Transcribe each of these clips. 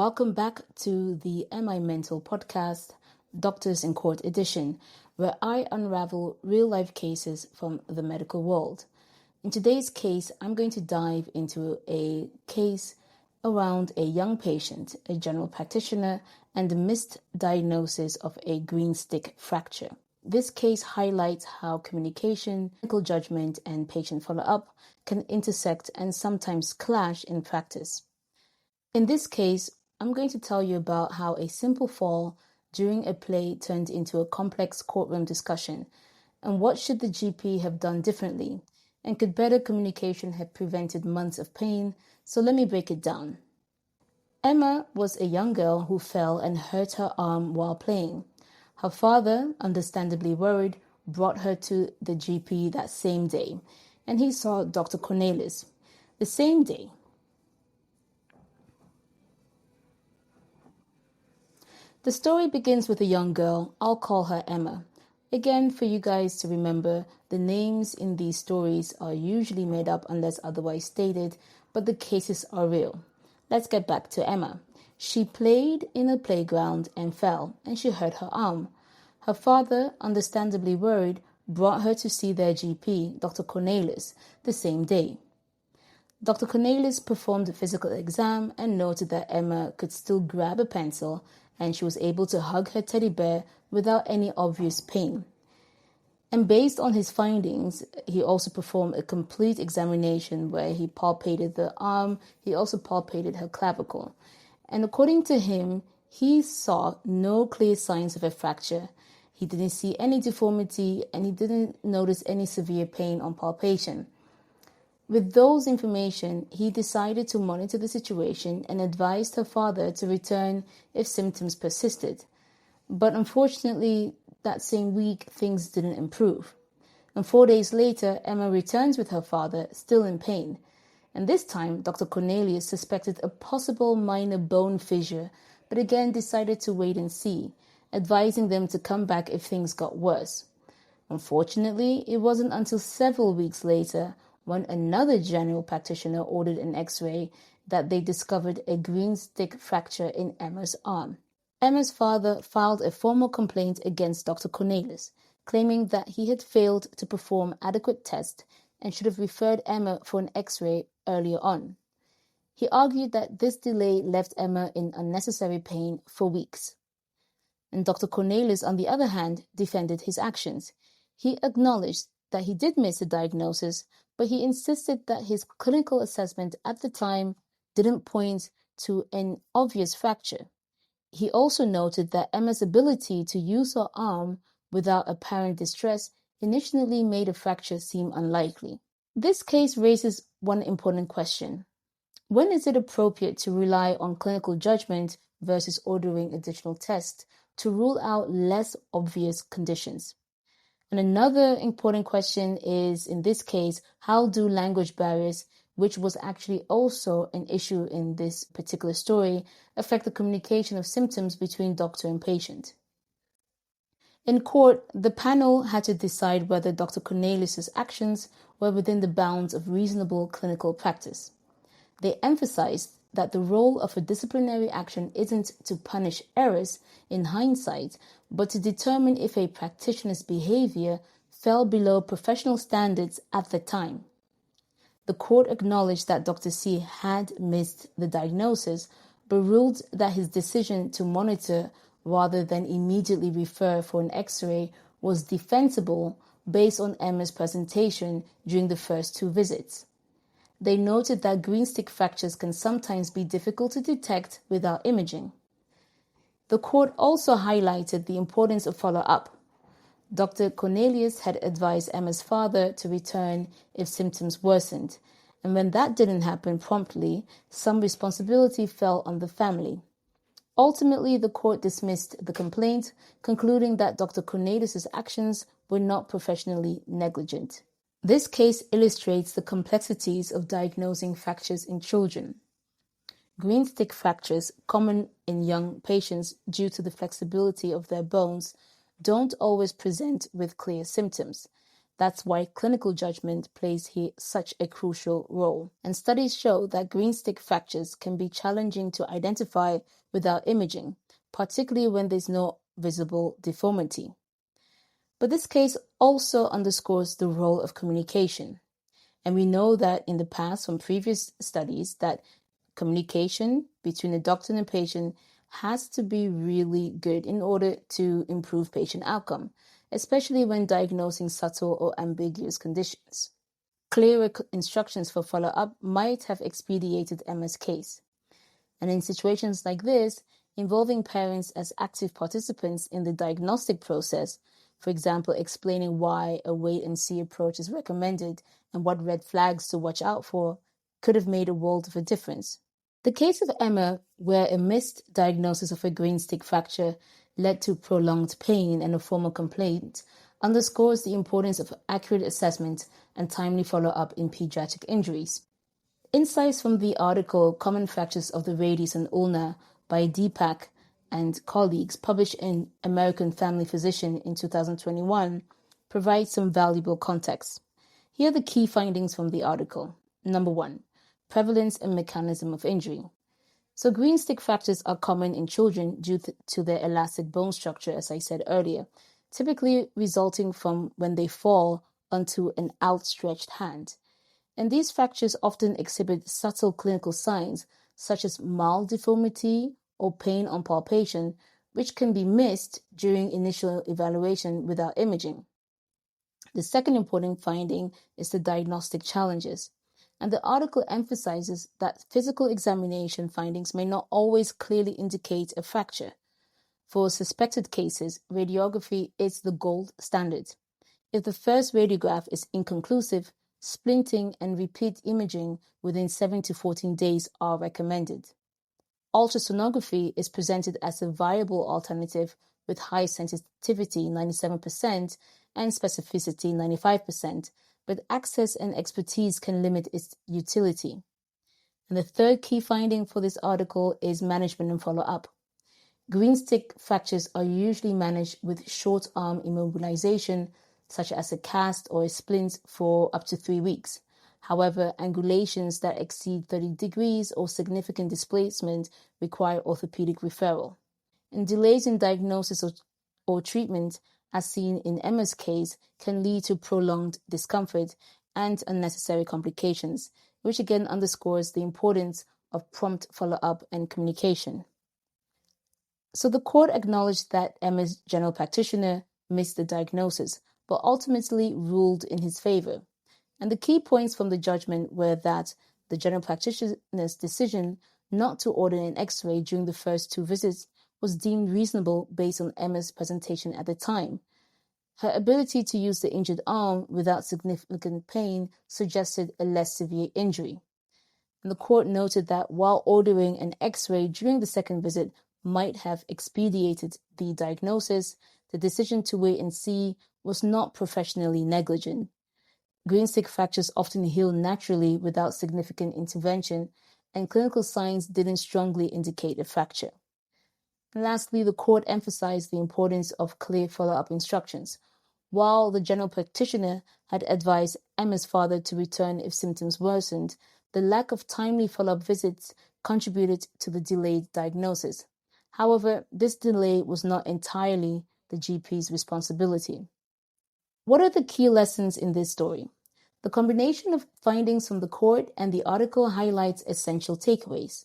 Welcome back to the Am I Mental podcast, Doctors in Court edition, where I unravel real-life cases from the medical world. In today's case, I'm going to dive into a case around a young patient, a general practitioner, and the missed diagnosis of a greenstick fracture. This case highlights how communication, clinical judgment, and patient follow-up can intersect and sometimes clash in practice. In this case, I'm going to tell you about how a simple fall during a play turned into a complex courtroom discussion, and what should the GP have done differently, and could better communication have prevented months of pain. So let me break it down. Emma was a young girl who fell and hurt her arm while playing. Her father, understandably worried, brought her to the GP that same day, and he saw Dr. Cornelis. The same day, the story begins with a young girl. I'll call her Emma. Again, for you guys to remember, the names in these stories are usually made up unless otherwise stated, but the cases are real. Let's get back to Emma. She played in a playground and fell, and she hurt her arm. Her father, understandably worried, brought her to see their GP, Dr. Cornelis, the same day. Dr. Cornelis performed a physical exam and noted that Emma could still grab a pencil, and she was able to hug her teddy bear without any obvious pain. And based on his findings, he also performed a complete examination where he palpated the arm. He also palpated her clavicle. And according to him, he saw no clear signs of a fracture. He didn't see any deformity, and he didn't notice any severe pain on palpation. With those information, he decided to monitor the situation and advised her father to return if symptoms persisted. But unfortunately, that same week, things didn't improve. And 4 days later, Emma returns with her father, still in pain. And this time, Dr. Cornelius suspected a possible minor bone fissure, but again decided to wait and see, advising them to come back if things got worse. Unfortunately, it wasn't until several weeks later, when another general practitioner ordered an X-ray, that they discovered a greenstick fracture in Emma's arm. Emma's father filed a formal complaint against Dr. Cornelis, claiming that he had failed to perform adequate tests and should have referred Emma for an X-ray earlier on. He argued that this delay left Emma in unnecessary pain for weeks. And Dr. Cornelis, on the other hand, defended his actions. He acknowledged that he did miss a diagnosis, but he insisted that his clinical assessment at the time didn't point to an obvious fracture. He also noted that Emma's ability to use her arm without apparent distress initially made a fracture seem unlikely. This case raises one important question. When is it appropriate to rely on clinical judgment versus ordering additional tests to rule out less obvious conditions? And another important question is, in this case, how do language barriers, which was actually also an issue in this particular story, affect the communication of symptoms between doctor and patient? In court, the panel had to decide whether Dr. Cornelis' actions were within the bounds of reasonable clinical practice. They emphasized that the role of a disciplinary action isn't to punish errors in hindsight, but to determine if a practitioner's behavior fell below professional standards at the time. The court acknowledged that Dr. C had missed the diagnosis, but ruled that his decision to monitor rather than immediately refer for an X-ray was defensible based on Emma's presentation during the first 2 visits. They noted that greenstick fractures can sometimes be difficult to detect without imaging. The court also highlighted the importance of follow-up. Dr. Cornelius had advised Emma's father to return if symptoms worsened, and when that didn't happen promptly, some responsibility fell on the family. Ultimately, the court dismissed the complaint, concluding that Dr. Cornelius' actions were not professionally negligent. This case illustrates the complexities of diagnosing fractures in children. Greenstick fractures, common in young patients due to the flexibility of their bones, don't always present with clear symptoms. That's why clinical judgment plays here such a crucial role. And studies show that greenstick fractures can be challenging to identify without imaging, particularly when there's no visible deformity. But this case also underscores the role of communication. And we know that in the past from previous studies that communication between the doctor and the patient has to be really good in order to improve patient outcome, especially when diagnosing subtle or ambiguous conditions. Clearer instructions for follow-up might have expedited Emma's case. And in situations like this, involving parents as active participants in the diagnostic process, for example, explaining why a wait-and-see approach is recommended and what red flags to watch out for, could have made a world of a difference. The case of Emma, where a missed diagnosis of a greenstick fracture led to prolonged pain and a formal complaint, underscores the importance of accurate assessment and timely follow-up in pediatric injuries. Insights from the article Common Fractures of the Radius and Ulna by Deepak and colleagues, published in American Family Physician in 2021, provide some valuable context. Here are the key findings from the article. Number 1, prevalence and mechanism of injury. So greenstick fractures are common in children due to their elastic bone structure, as I said earlier, typically resulting from when they fall onto an outstretched hand. And these fractures often exhibit subtle clinical signs such as mild deformity or pain on palpation, which can be missed during initial evaluation without imaging. The second important finding is the diagnostic challenges. And the article emphasizes that physical examination findings may not always clearly indicate a fracture. For suspected cases, radiography is the gold standard. If the first radiograph is inconclusive, splinting and repeat imaging within 7 to 14 days are recommended. Ultrasonography is presented as a viable alternative with high sensitivity 97% and specificity 95%, but access and expertise can limit its utility. And the third key finding for this article is management and follow-up. Greenstick fractures are usually managed with short arm immobilization, such as a cast or a splint, for up to 3 weeks. However, angulations that exceed 30 degrees or significant displacement require orthopedic referral. And delays in diagnosis or treatment, as seen in Emma's case, can lead to prolonged discomfort and unnecessary complications, which again underscores the importance of prompt follow-up and communication. So the court acknowledged that Emma's general practitioner missed the diagnosis, but ultimately ruled in his favor. And the key points from the judgment were that the general practitioner's decision not to order an X-ray during the first 2 visits was deemed reasonable based on Emma's presentation at the time. Her ability to use the injured arm without significant pain suggested a less severe injury. And the court noted that while ordering an X-ray during the second visit might have expedited the diagnosis, the decision to wait and see was not professionally negligent. Greenstick fractures often heal naturally without significant intervention, and clinical signs didn't strongly indicate a fracture. And lastly, the court emphasized the importance of clear follow-up instructions. While the general practitioner had advised Emma's father to return if symptoms worsened, the lack of timely follow-up visits contributed to the delayed diagnosis. However, this delay was not entirely the GP's responsibility. What are the key lessons in this story? The combination of findings from the court and the article highlights essential takeaways.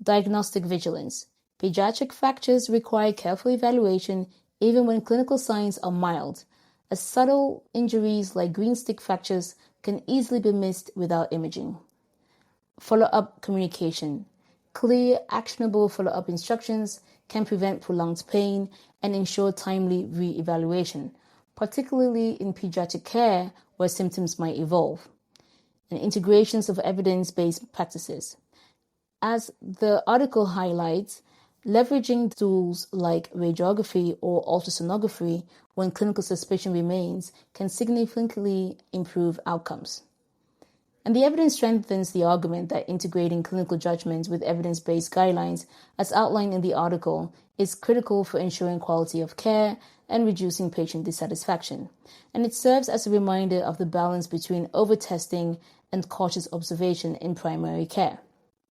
Diagnostic vigilance. Pediatric fractures require careful evaluation even when clinical signs are mild, as subtle injuries like greenstick fractures can easily be missed without imaging. Follow-up communication. Clear, actionable follow-up instructions can prevent prolonged pain and ensure timely re-evaluation, particularly in pediatric care where symptoms might evolve. And integrations of evidence-based practices. As the article highlights, leveraging tools like radiography or ultrasonography when clinical suspicion remains can significantly improve outcomes. And the evidence strengthens the argument that integrating clinical judgments with evidence-based guidelines, as outlined in the article, is critical for ensuring quality of care and reducing patient dissatisfaction. And it serves as a reminder of the balance between over-testing and cautious observation in primary care.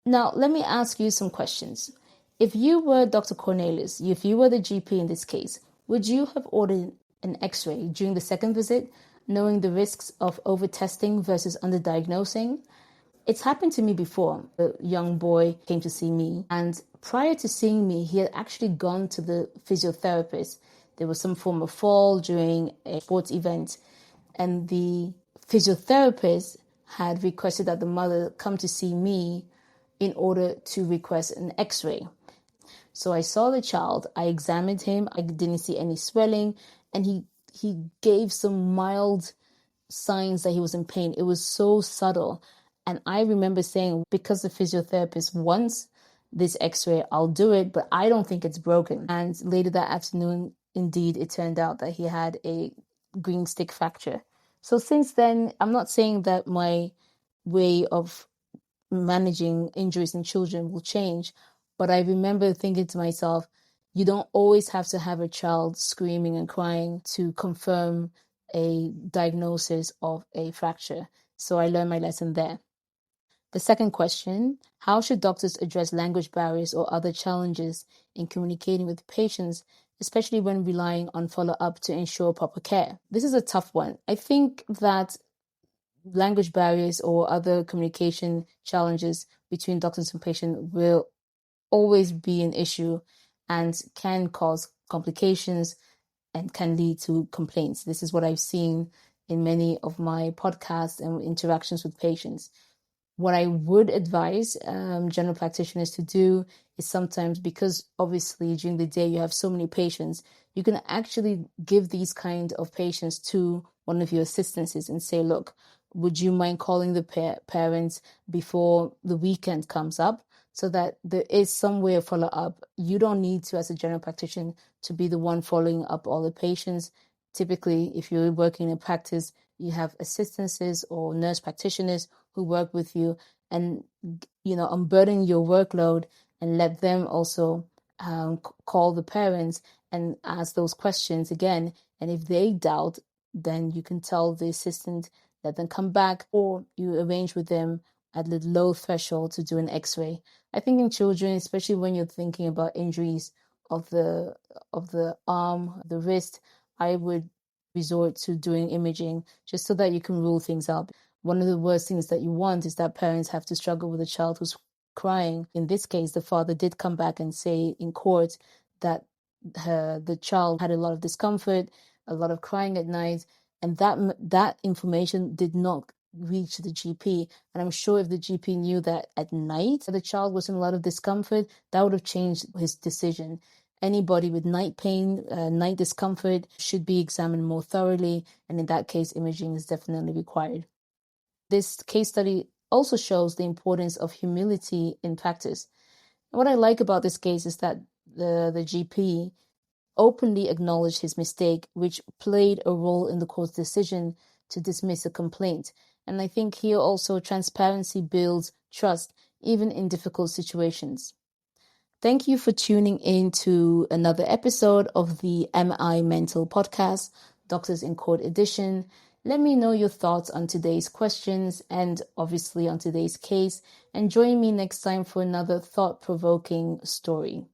Now, let me ask you some questions. If you were Dr. Cornelius, if you were the GP in this case, would you have ordered an X-ray during the second visit, knowing the risks of over-testing versus underdiagnosing? It's happened to me before. A young boy came to see me, and prior to seeing me, he had actually gone to the physiotherapist. There was some form of fall during a sports event, and the physiotherapist had requested that the mother come to see me in order to request an X-ray. So I saw the child, I examined him, I didn't see any swelling, and he gave some mild signs that he was in pain. It was so subtle. And I remember saying, because the physiotherapist wants this X-ray, I'll do it, but I don't think it's broken. And later that afternoon, indeed, it turned out that he had a greenstick fracture. So since then, I'm not saying that my way of managing injuries in children will change, but I remember thinking to myself, you don't always have to have a child screaming and crying to confirm a diagnosis of a fracture. So I learned my lesson there. The second question, how should doctors address language barriers or other challenges in communicating with patients, especially when relying on follow-up to ensure proper care? This is a tough one. I think that language barriers or other communication challenges between doctors and patients will always be an issue and can cause complications and can lead to complaints. This is what I've seen in many of my podcasts and interactions with patients. What I would advise general practitioners to do is sometimes, because obviously during the day you have so many patients, you can actually give these kind of patients to one of your assistants and say, look, would you mind calling the parents before the weekend comes up, so that there is some way of follow-up. You don't need to, as a general practitioner, to be the one following up all the patients. Typically, if you're working in a practice, you have assistants or nurse practitioners who work with you, and unburden your workload and let them also call the parents and ask those questions again. And if they doubt, then you can tell the assistant, let them come back, or you arrange with them at the low threshold to do an X-ray. I think in children, especially when you're thinking about injuries of the arm, the wrist, I would resort to doing imaging just so that you can rule things out. One of the worst things that you want is that parents have to struggle with a child who's crying. In this case, the father did come back and say in court that the child had a lot of discomfort, a lot of crying at night, and that information did not reach the GP. And I'm sure if the GP knew that at night the child was in a lot of discomfort, that would have changed his decision. Anybody with night pain, night discomfort should be examined more thoroughly, and in that case, imaging is definitely required. This case study also shows the importance of humility in practice. And what I like about this case is that the GP openly acknowledged his mistake, which played a role in the court's decision to dismiss a complaint. And I think here also transparency builds trust, even in difficult situations. Thank you for tuning in to another episode of the MI Mental Podcast, Doctors in Court edition. Let me know your thoughts on today's questions and obviously on today's case, and join me next time for another thought-provoking story.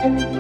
Thank you.